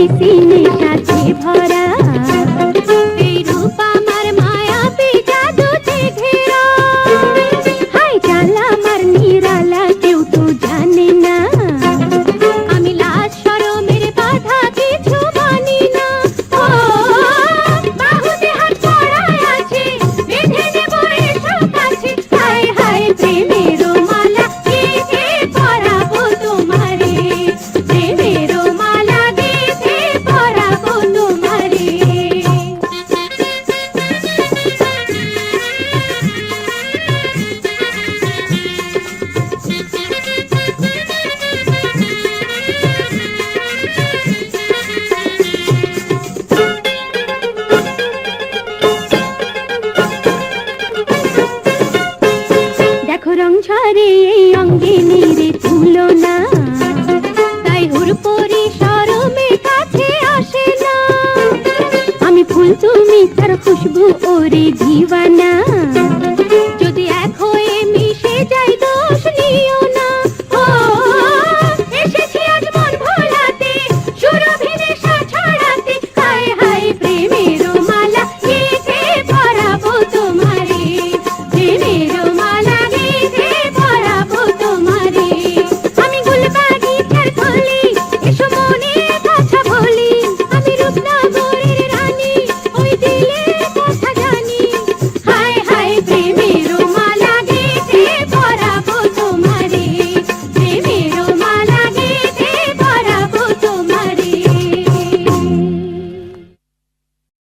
মিশি নেশাতে ভরা এই রূপ আমার মায়াবী জাদুতে ঘেরা হাই চাল আমার নিরালা কেউ তো জানে না আমি লাজ শরমের বাধা কিছু মানি না ও বাহুতে হাত পড়ায় আছে বেঁধে নেব এসো কাছে হায় হায় প্রেমের মালা গেঁথে পরাবো তোমারে প্রেমের মালা গেঁথে পরাবো তোমারে দেখো রং ঝরে এই অঙ্গে নিরে তুলনা তাই হুড়পড়ি শরমে কাছে আসে না আমি ফুল তুমি তার খুশবু ওরে দিওয়ানা